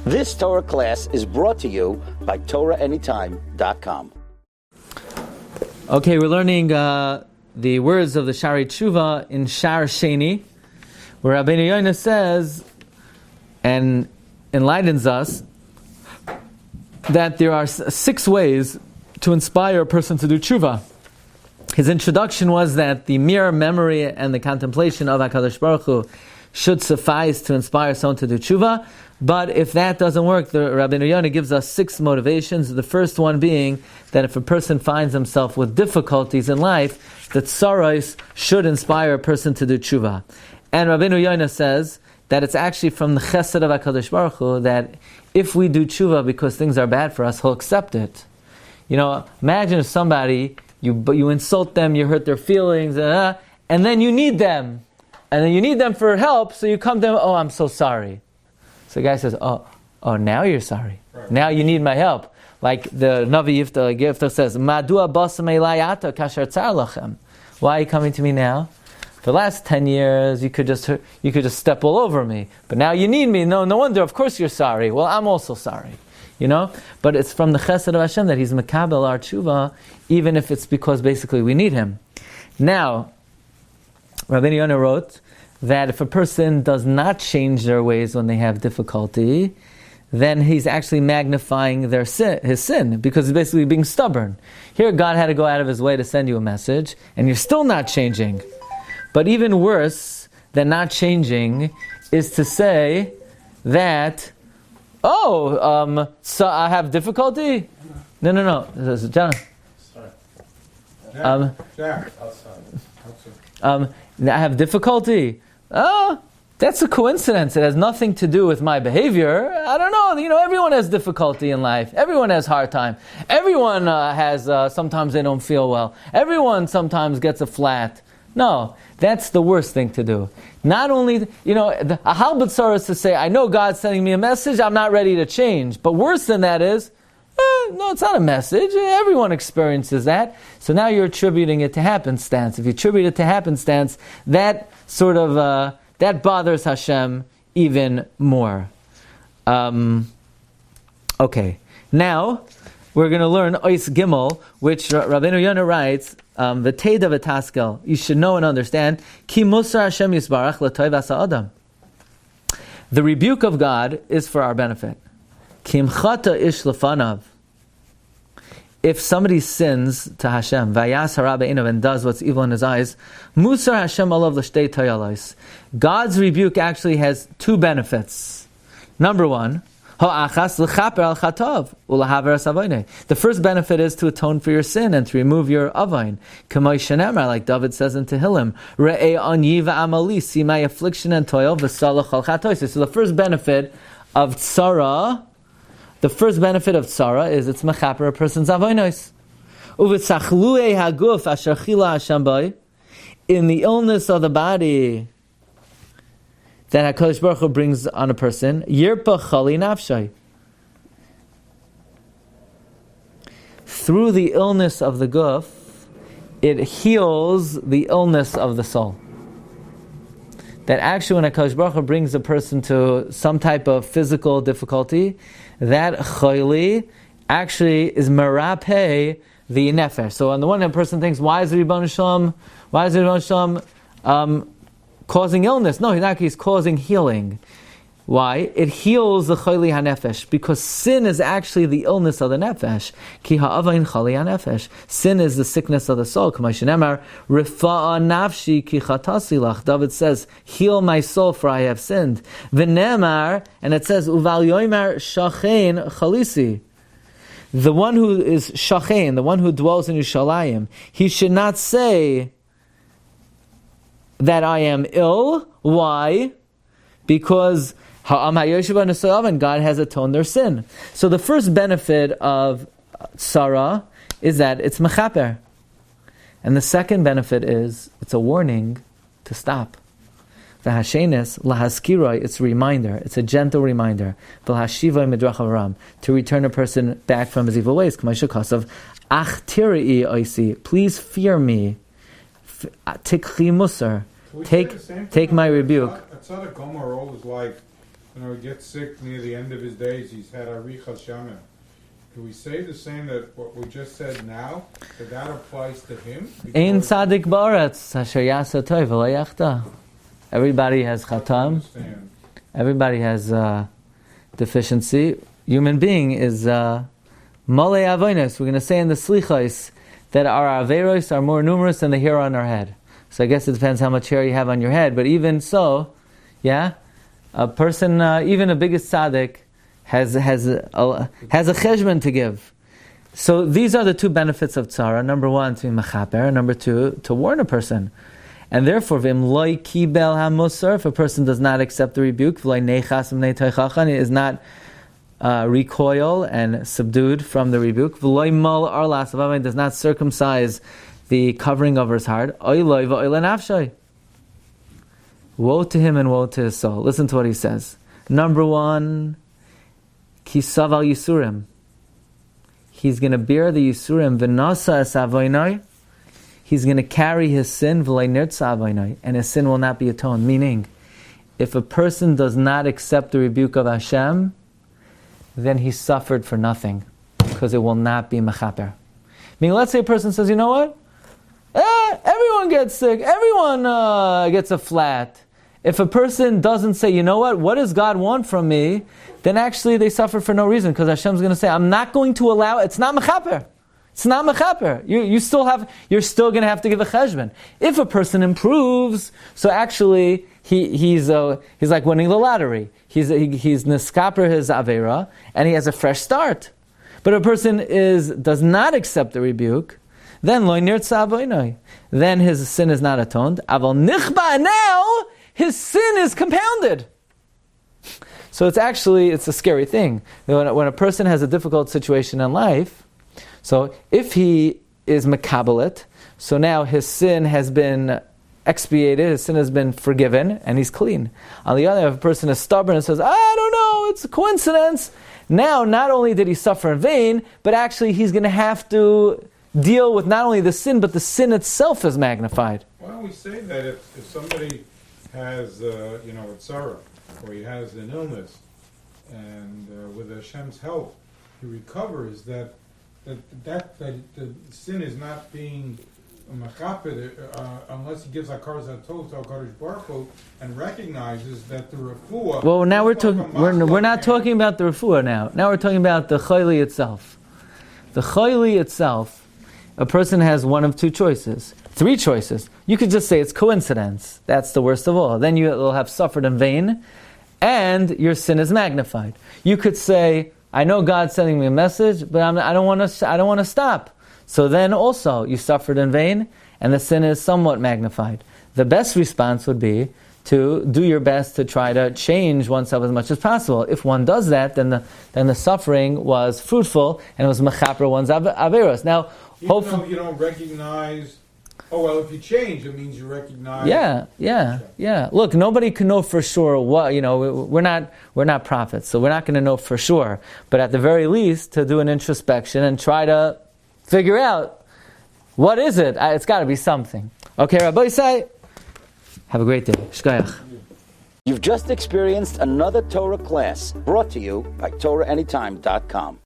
This Torah class is brought to you by TorahAnytime.com. Okay, we're learning the words of the Shaarei Teshuva in Shaar Sheni, where Rabbi Yonah says and enlightens us that there are 6 ways to inspire a person to do tshuva. His introduction was that the mere memory and the contemplation of HaKadosh Baruch Hu should suffice to inspire someone to do tshuva. But if that doesn't work, the Rabbi Yonah gives us 6 motivations. The first one being that if a person finds himself with difficulties in life, that tsaros should inspire a person to do tshuva. And Rabbi Yonah says that it's actually from the chesed of HaKadosh Baruch Hu that if we do tshuva because things are bad for us, He'll accept it. You know, imagine if somebody, you insult them, you hurt their feelings, and then you need them. And then you need them for help, so you come to them, oh, I'm so sorry. So the guy says, oh, now you're sorry. Right. Now you need my help. Like the Navi Yiftach says, Madua basam elayata kasher tzar lachem. Why are you coming to me now? For the last 10 years, you could just step all over me. But now you need me. No wonder, of course you're sorry. Well, I'm also sorry. You know? But it's from the chesed of Hashem that He's mekabel our tshuva, even if it's because basically we need Him. Now, Rabbi Yonah wrote that if a person does not change their ways when they have difficulty, then he's actually magnifying his sin, because he's basically being stubborn. Here God had to go out of His way to send you a message, and you're still not changing. But even worse than not changing is to say that, so I have difficulty? No. John. I have difficulty. Oh, that's a coincidence. It has nothing to do with my behavior. I don't know. You know, everyone has difficulty in life. Everyone has hard time. Everyone has, sometimes they don't feel well. Everyone sometimes gets a flat. No, that's the worst thing to do. Not only, you know, a halbatzar is to say, I know God's sending me a message, I'm not ready to change. But worse than that is, no, it's not a message. Everyone experiences that. So now you're attributing it to happenstance. If you attribute it to happenstance, that sort of, that bothers Hashem even more. Okay. Now, we're going to learn Ois Gimel, which Rabbeinu Yonah writes, V'teida v'taskel, you should know and understand, Ki musar Hashem yisbarach l'toiv asa adam. The rebuke of God is for our benefit. Kimchata ish lefanav. If somebody sins to Hashem, vayas hara be'inav, and does what's evil in his eyes, musar Hashem alav l'shtei toyalos. God's rebuke actually has 2 benefits. Number 1, ha'achas l'chaper al chatav u'lahaver asavoyne. The first benefit is to atone for your sin and to remove your avain. K'may shenemar, like David says in Tehillim, re'ei anyi v'amali, see my affliction and toil, v'salach al chatois. So the first benefit of tzara, is it's mechaper a person's avonos. Uv'tzachluei haguf asher chila Hashem bai, in the illness of the body that HaKadosh Baruch Hu brings on a person, yirpa chali nafshay. Through the illness of the guf, it heals the illness of the soul. That actually when HaKadosh Baruch Hu brings a person to some type of physical difficulty, that chayli actually is merape the nefesh. So on the one hand, a person thinks, why is the Rebbeinu Shalom causing illness? No, he's causing healing. Why? It heals the chayli hanefesh, because sin is actually the illness of the nefesh. Ki ha'avain chali hanefesh. Sin is the sickness of the soul. K'may shenemar, rifa'a nafshi ki chatasi lach. David says, heal my soul for I have sinned. V'nemar, and it says, uval yoimar shachein chalisi. The one who is shachein, the one who dwells in Yerushalayim, he should not say that I am ill. Why? Because and God has atoned their sin. So the first benefit of tzara is that it's mechaper. And the second benefit is it's a warning to stop. The hashenes lahaskiroi, it's a reminder, it's a gentle reminder. V'lhashivoi midrach avaram, to return a person back from his evil ways. K'may ach tirai oisi, please fear me. Tikchi musar, take my rebuke. Tzaddik Gomer always like he gets sick near the end of his days. He's had arichas yamim. Can we say the same that what we just said now, that applies to him? Ein tzaddik ba'aretz asher yasa tov v'lo yachta. Everybody has chatam. Everybody has deficiency. Human being is malei avonos. We're going to say in the slichos that our averos are more numerous than the hair on our head. So I guess it depends how much hair you have on your head. But even so, yeah, a person, even a biggest tzaddik, has a cheshbon to give. So these are the two benefits of tzara. Number one, to be mechaper. Number two, to warn a person. And therefore, v'im loy kibel hamusar, if a person does not accept the rebuke, v'loy nechas v'nei toichachan, is not recoil and subdued from the rebuke, v'loy mal arlas, does not circumcise the covering of his heart, oy loy v'oy lenafshay. Woe to him and woe to his soul. Listen to what he says. Number one, Kisav al Yisurim. He's going to bear the Yisurim. V'nasa es avoinoi. He's going to carry his sin. V'lei nirtza avoinoi. And his sin will not be atoned. Meaning, if a person does not accept the rebuke of Hashem, then he suffered for nothing. Because it will not be mechaper. Meaning, let's say a person says, you know what? Everyone gets sick. Everyone gets a flat. If a person doesn't say, you know what does God want from me? Then actually they suffer for no reason, because Hashem's going to say, I'm not going to allow, it's not mechaper. It's not mechaper. You're still going to have to give a cheshbon. If a person improves, so actually he's like winning the lottery. He's neskaper his avera, and he has a fresh start. But if a person does not accept the rebuke, then lo nirtza avoinoi. Then his sin is not atoned. Aval nichba, now his sin is compounded. So it's a scary thing. When a person has a difficult situation in life, so if he is mekabelet, so now his sin has been expiated, his sin has been forgiven, and he's clean. On the other hand, if a person is stubborn and says, I don't know, it's a coincidence, now not only did he suffer in vain, but actually he's going to have to deal with not only the sin, but the sin itself is magnified. Why don't we say that if somebody has, a tzara, or he has an illness, and with Hashem's help, he recovers, that the sin is not being machaped unless he gives hakar zatov to HaKadosh Baruch Hu and recognizes that the refuah. Well, now we're not talking about the refuah now. Now we're talking about the chayli itself. The chayli itself, a person has one of two choices. 3 choices. You could just say it's coincidence. That's the worst of all. Then you will have suffered in vain, and your sin is magnified. You could say, I know God's sending me a message, but I don't want to stop. So then also you suffered in vain, and the sin is somewhat magnified. The best response would be to do your best to try to change oneself as much as possible. If one does that, then the suffering was fruitful and it was mechaper one's averos. Now, even though you don't recognize. Oh, well, if you change, it means you recognize. Yeah. Look, nobody can know for sure what, we're not prophets, so we're not going to know for sure. But at the very least, to do an introspection and try to figure out, what is it? It's got to be something. Okay, Rabbi, say, have a great day. Shkoyach. You've just experienced another Torah class brought to you by TorahAnytime.com.